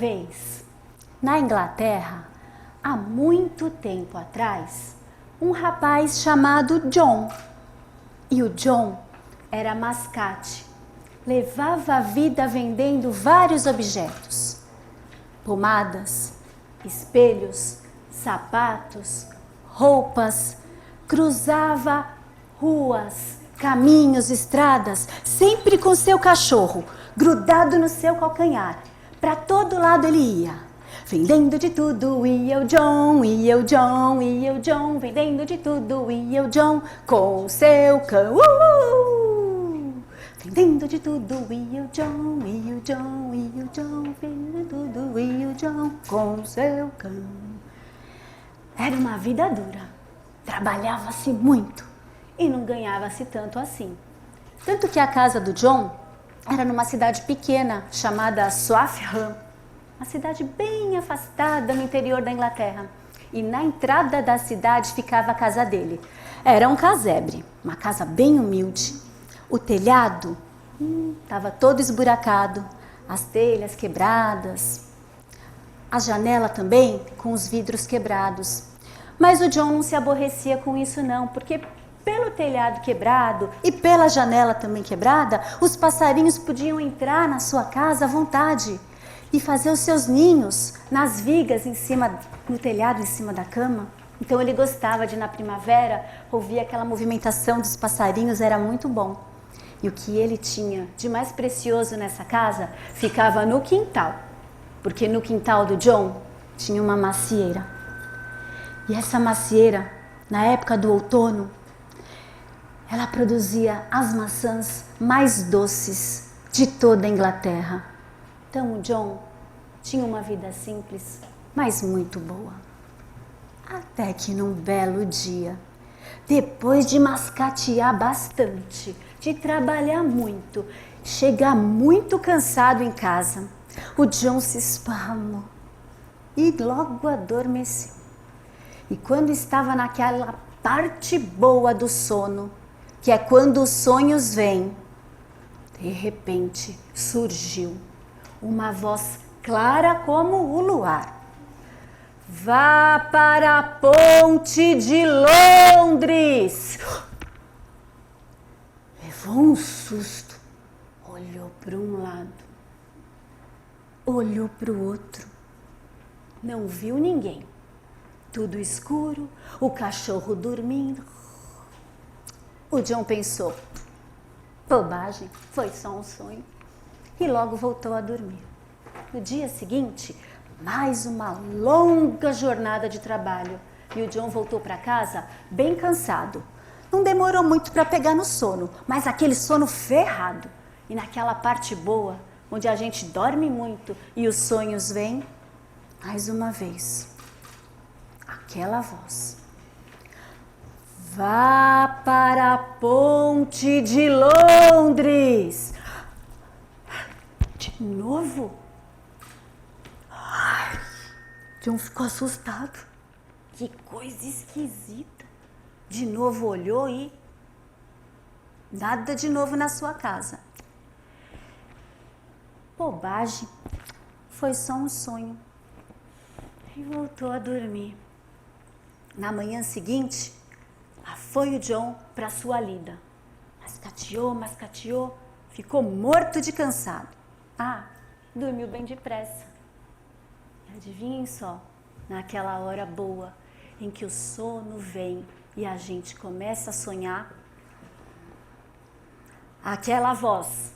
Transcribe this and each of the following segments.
vez, na Inglaterra, há muito tempo atrás, um rapaz chamado John. E o John era mascate. Levava a vida vendendo vários objetos. Pomadas, espelhos, sapatos, roupas. Cruzava ruas, caminhos, estradas, sempre com seu cachorro, grudado no seu calcanhar. Para todo lado ele ia, vendendo de tudo, ia o John, ia o John, ia o John, vendendo de tudo, ia o John, com seu cão. Vendendo de tudo, ia o John, ia o John, ia o John, vendendo de tudo, ia o John, com seu cão. Era uma vida dura, trabalhava-se muito e não ganhava-se tanto assim. Tanto que a casa do John era numa cidade pequena chamada Swaffham, uma cidade bem afastada no interior da Inglaterra. E na entrada da cidade ficava a casa dele. Era um casebre, uma casa bem humilde. O telhado estava todo esburacado, as telhas quebradas, a janela também com os vidros quebrados. Mas o John não se aborrecia com isso não, porque pelo telhado quebrado e pela janela também quebrada, os passarinhos podiam entrar na sua casa à vontade e fazer os seus ninhos nas vigas em cima, no telhado em cima da cama. Então ele gostava de, na primavera, ouvir aquela movimentação dos passarinhos, era muito bom. E o que ele tinha de mais precioso nessa casa ficava no quintal, porque no quintal do John tinha uma macieira. E essa macieira, na época do outono, ela produzia as maçãs mais doces de toda a Inglaterra. Então o John tinha uma vida simples, mas muito boa. Até que num belo dia, depois de mascatear bastante, de trabalhar muito, chegar muito cansado em casa, o John se esparramou e logo adormeceu. E quando estava naquela parte boa do sono, que é quando os sonhos vêm, de repente surgiu uma voz clara como o luar. Vá para a ponte de Londres! Levou um susto, olhou para um lado, olhou para o outro, não viu ninguém. Tudo escuro, o cachorro dormindo. O John pensou, bobagem, foi só um sonho. E logo voltou a dormir. No dia seguinte, mais uma longa jornada de trabalho. E o John voltou para casa bem cansado. Não demorou muito para pegar no sono, mas aquele sono ferrado. E naquela parte boa, onde a gente dorme muito e os sonhos vêm, mais uma vez. Aquela voz. Vá para a ponte de Londres. De novo? Ai, John ficou assustado. Que coisa esquisita. De novo olhou e nada de novo na sua casa. Bobagem. Foi só um sonho. E voltou a dormir. Na manhã seguinte, lá foi o John para sua lida. Mascateou, mascateou, ficou morto de cansado. Dormiu bem depressa. E adivinhem só, naquela hora boa em que o sono vem e a gente começa a sonhar, aquela voz,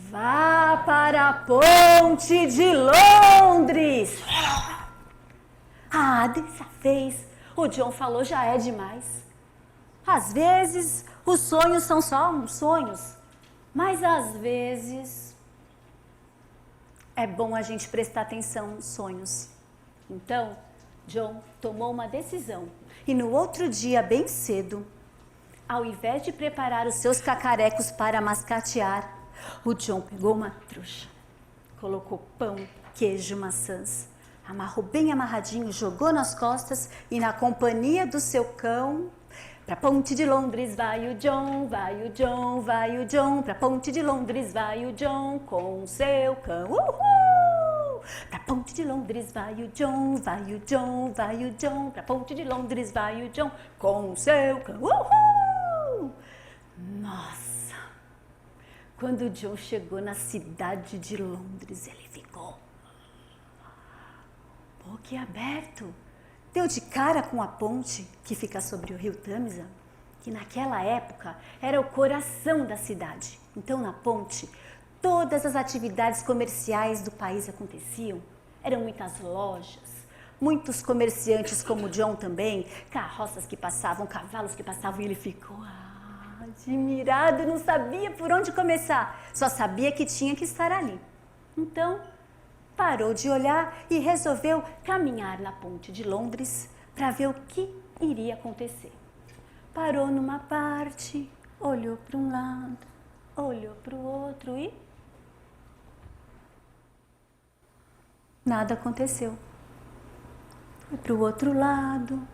vá para a ponte de Londres. Dessa vez o John falou já é demais. Às vezes os sonhos são só uns sonhos, mas às vezes é bom a gente prestar atenção nos sonhos. Então, John tomou uma decisão e no outro dia, bem cedo, ao invés de preparar os seus cacarecos para mascatear, o John pegou uma trouxa, colocou pão, queijo, maçãs, amarrou bem amarradinho, jogou nas costas e na companhia do seu cão, pra ponte de Londres vai o John, vai o John, vai o John, pra ponte de Londres vai o John com seu cão. Uhul! Pra ponte de Londres vai o John, vai o John, vai o John. Pra ponte de Londres vai o John com o seu cão. Uhul! Nossa! Quando o John chegou na cidade de Londres, ele ficou boquiaberto. Deu de cara com a ponte que fica sobre o rio Tâmisa, que naquela época era o coração da cidade. Então, na ponte, todas as atividades comerciais do país aconteciam. Eram muitas lojas, muitos comerciantes como o John também, carroças que passavam, cavalos que passavam, e ele ficou admirado, não sabia por onde começar, só sabia que tinha que estar ali. Então, parou de olhar e resolveu caminhar na ponte de Londres para ver o que iria acontecer. Parou numa parte, olhou para um lado, olhou para o outro e nada aconteceu. Foi para o outro lado,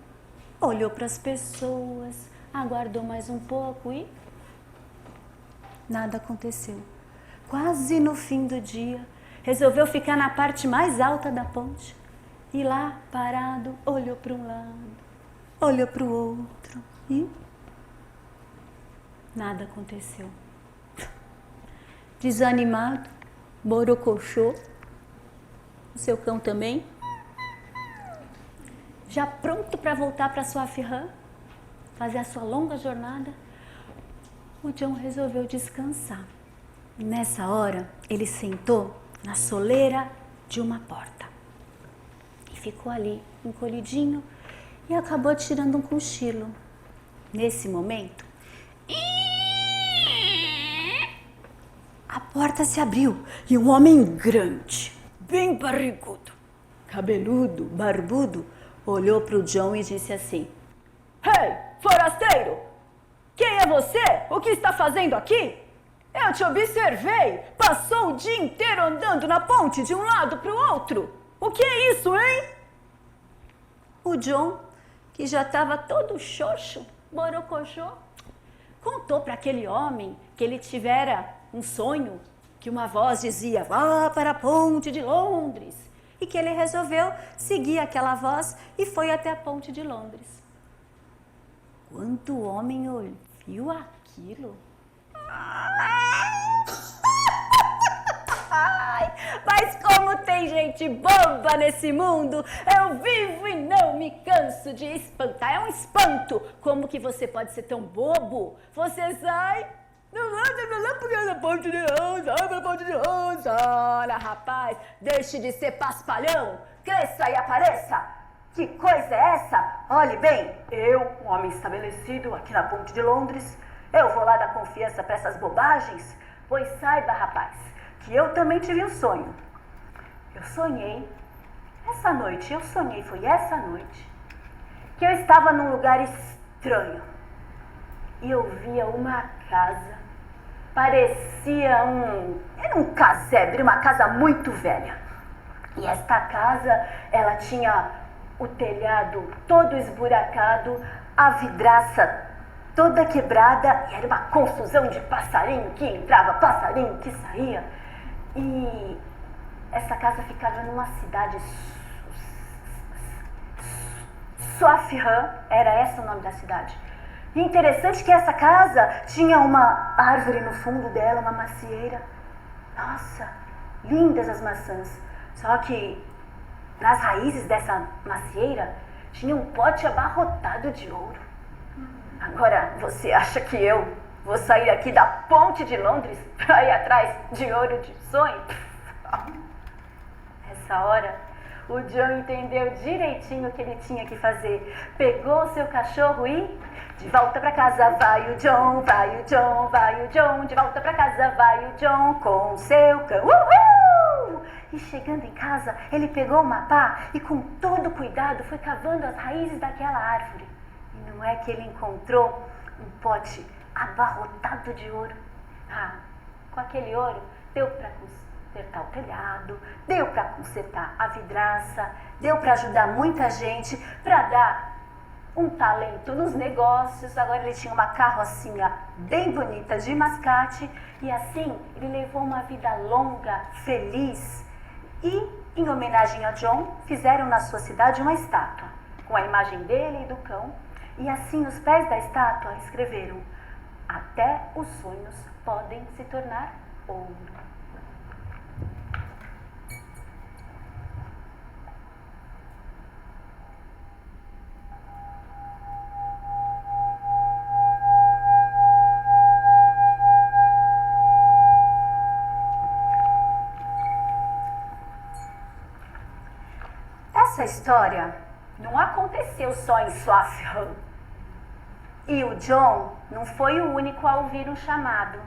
olhou para as pessoas, aguardou mais um pouco e nada aconteceu. Quase no fim do dia, resolveu ficar na parte mais alta da ponte e lá, parado, olhou para um lado, olhou para o outro e nada aconteceu. Desanimado, borocochô, o seu cão também, já pronto para voltar para sua firrã, fazer a sua longa jornada, o John resolveu descansar. Nessa hora, ele sentou na soleira de uma porta e ficou ali, encolhidinho, e acabou tirando um cochilo. Nesse momento, a porta se abriu e um homem grande, bem barrigudo, cabeludo, barbudo, olhou para o John e disse assim: "Ei, forasteiro! Quem é você? O que está fazendo aqui? Eu te observei, passou o dia inteiro andando na ponte de um lado para o outro. O que é isso, hein?" O John, que já estava todo xoxo, borocochô, contou para aquele homem que ele tivera um sonho, que uma voz dizia: "Vá para a ponte de Londres", e que ele resolveu seguir aquela voz e foi até a ponte de Londres. Quando o homem ouviu aquilo, mas como tem gente boba nesse mundo, eu vivo e não me canso de espantar. É um espanto. Como que você pode ser tão bobo? Você sai da ponte de Londres, olha, rapaz, deixe de ser paspalhão, cresça e apareça. Que coisa é essa? Olhe bem, eu, um homem estabelecido aqui na ponte de Londres, eu vou lá dar confiança para essas bobagens? Pois saiba, rapaz, que eu também tive um sonho. Eu sonhei, foi essa noite, que eu estava num lugar estranho e eu via uma casa, parecia era um casebre, uma casa muito velha. E esta casa, ela tinha o telhado todo esburacado, a vidraça toda quebrada, e era uma confusão de passarinho que entrava, passarinho que saía. E essa casa ficava numa cidade, Swaffham, era esse o nome da cidade. E interessante que essa casa tinha uma árvore no fundo dela, uma macieira. Nossa, lindas as maçãs. Só que nas raízes dessa macieira tinha um pote abarrotado de ouro. Agora, você acha que eu vou sair aqui da ponte de Londres para ir atrás de ouro de sonho? Nessa hora, o John entendeu direitinho o que ele tinha que fazer. Pegou o seu cachorro e de volta para casa vai o John, vai o John, vai o John. De volta para casa vai o John com o seu cão. Uhul! E chegando em casa, ele pegou uma pá e com todo cuidado foi cavando as raízes daquela árvore. E não é que ele encontrou um pote abarrotado de ouro. Com aquele ouro deu para consertar o telhado, deu para consertar a vidraça, deu para ajudar muita gente, para dar um talento nos negócios. Agora ele tinha uma carrocinha bem bonita de mascate e assim ele levou uma vida longa, feliz e Em homenagem a John, fizeram na sua cidade uma estátua, com a imagem dele e do cão, e assim nos pés da estátua escreveram: até os sonhos podem se tornar ouro. Essa história não aconteceu só em Swaffham. E o John não foi o único a ouvir um chamado.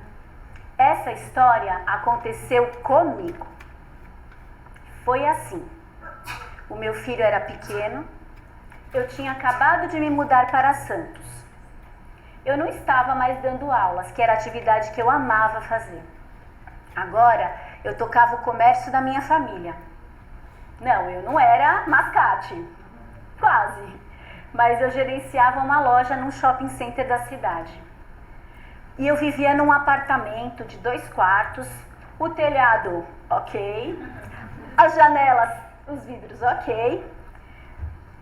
Essa história aconteceu comigo. Foi assim. O meu filho era pequeno. Eu tinha acabado de me mudar para Santos. Eu não estava mais dando aulas, que era a atividade que eu amava fazer. Agora, eu tocava o comércio da minha família. Não, eu não era mascate. Quase. Mas eu gerenciava uma loja num shopping center da cidade. E eu vivia num apartamento de 2 quartos, o telhado ok, as janelas, os vidros ok,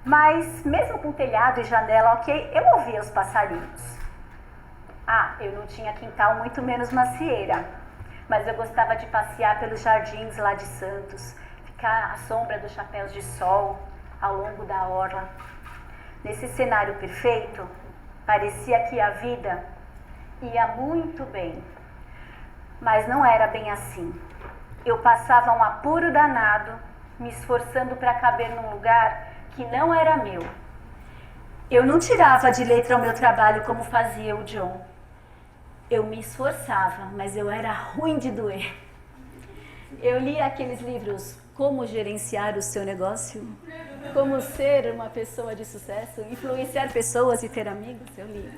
mas mesmo com telhado e janela ok, eu ouvia os passarinhos. Eu não tinha quintal, muito menos macieira, mas eu gostava de passear pelos jardins lá de Santos, ficar à sombra dos chapéus de sol ao longo da orla. Nesse cenário perfeito, parecia que a vida ia muito bem, mas não era bem assim. Eu passava um apuro danado, me esforçando para caber num lugar que não era meu. Eu não tirava de letra o meu trabalho como fazia o John. Eu me esforçava, mas eu era ruim de doer. Eu lia aqueles livros, Como Gerenciar o Seu Negócio, Como Ser uma Pessoa de Sucesso, Influenciar Pessoas e Ter Amigos, eu lia.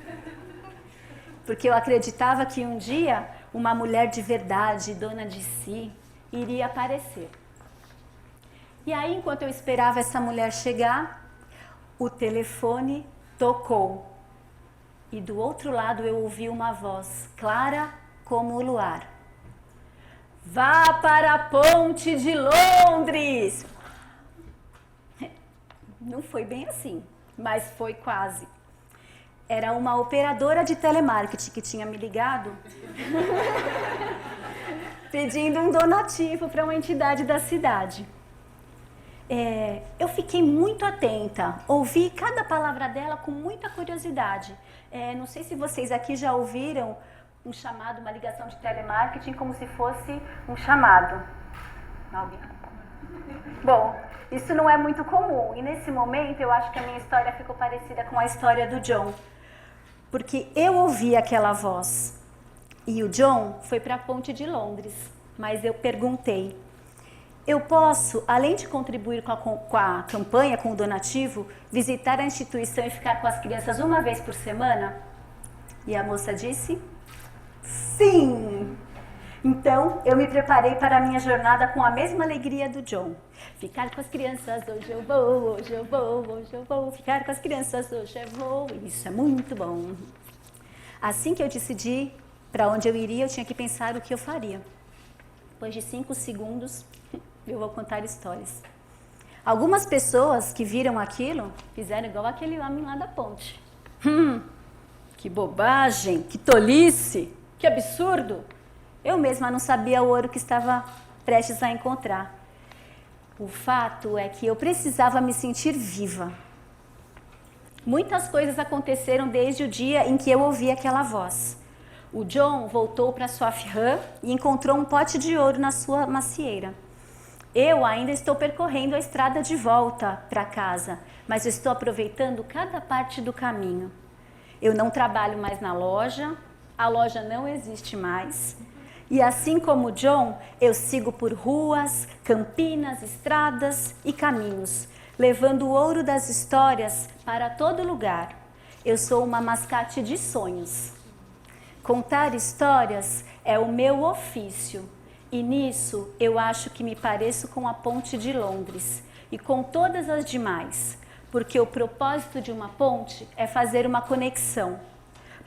Porque eu acreditava que um dia uma mulher de verdade, dona de si, iria aparecer. E aí, enquanto eu esperava essa mulher chegar, o telefone tocou. E do outro lado eu ouvi uma voz, clara como o luar. Vá para a ponte de Londres! Não foi bem assim, mas foi quase. Era uma operadora de telemarketing que tinha me ligado pedindo um donativo para uma entidade da cidade. Eu fiquei muito atenta, ouvi cada palavra dela com muita curiosidade. Não sei se vocês aqui já ouviram um chamado, uma ligação de telemarketing como se fosse um chamado. Alguém? Bom, isso não é muito comum e nesse momento eu acho que a minha história ficou parecida com a história do John. Porque eu ouvi aquela voz e o John foi para a ponte de Londres, mas eu perguntei: eu posso, além de contribuir com a campanha, com o donativo, visitar a instituição e ficar com as crianças uma vez por semana? E a moça disse: sim! Então, eu me preparei para a minha jornada com a mesma alegria do John. Ficar com as crianças, hoje eu vou, hoje eu vou, hoje eu vou. Ficar com as crianças, hoje eu vou. Isso é muito bom. Assim que eu decidi para onde eu iria, eu tinha que pensar o que eu faria. Depois de 5 segundos, eu vou contar histórias. Algumas pessoas que viram aquilo, fizeram igual aquele homem lá da ponte. Que bobagem, que tolice, que absurdo. Eu mesma não sabia o ouro que estava prestes a encontrar. O fato é que eu precisava me sentir viva. Muitas coisas aconteceram desde o dia em que eu ouvi aquela voz. O John voltou para Swaffham e encontrou um pote de ouro na sua macieira. Eu ainda estou percorrendo a estrada de volta para casa, mas eu estou aproveitando cada parte do caminho. Eu não trabalho mais na loja, a loja não existe mais. E assim como John, eu sigo por ruas, campinas, estradas e caminhos, levando o ouro das histórias para todo lugar. Eu sou uma mascate de sonhos. Contar histórias é o meu ofício. E nisso eu acho que me pareço com a ponte de Londres e com todas as demais, porque o propósito de uma ponte é fazer uma conexão.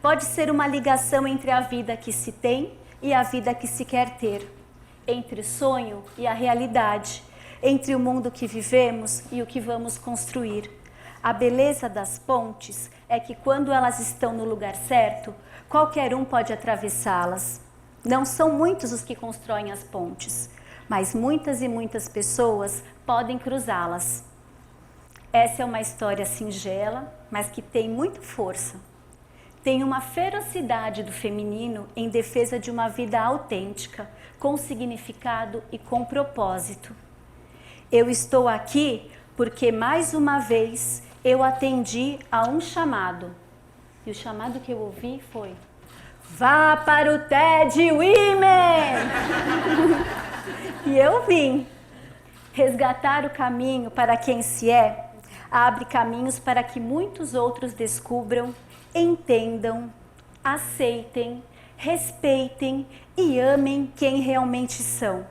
Pode ser uma ligação entre a vida que se tem e a vida que se quer ter, entre o sonho e a realidade, entre o mundo que vivemos e o que vamos construir. A beleza das pontes é que quando elas estão no lugar certo, qualquer um pode atravessá-las. Não são muitos os que constroem as pontes, mas muitas e muitas pessoas podem cruzá-las. Essa é uma história singela, mas que tem muita força. Tem uma ferocidade do feminino em defesa de uma vida autêntica, com significado e com propósito. Eu estou aqui porque, mais uma vez, eu atendi a um chamado. E o chamado que eu ouvi foi: vá para o TED Women! E eu vim. Resgatar o caminho para quem se é abre caminhos para que muitos outros descubram, entendam, aceitem, respeitem e amem quem realmente são.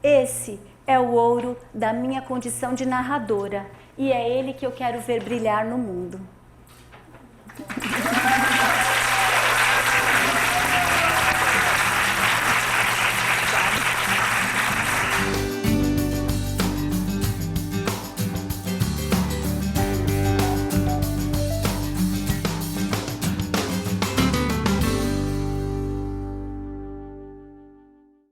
Esse é o ouro da minha condição de narradora e é ele que eu quero ver brilhar no mundo.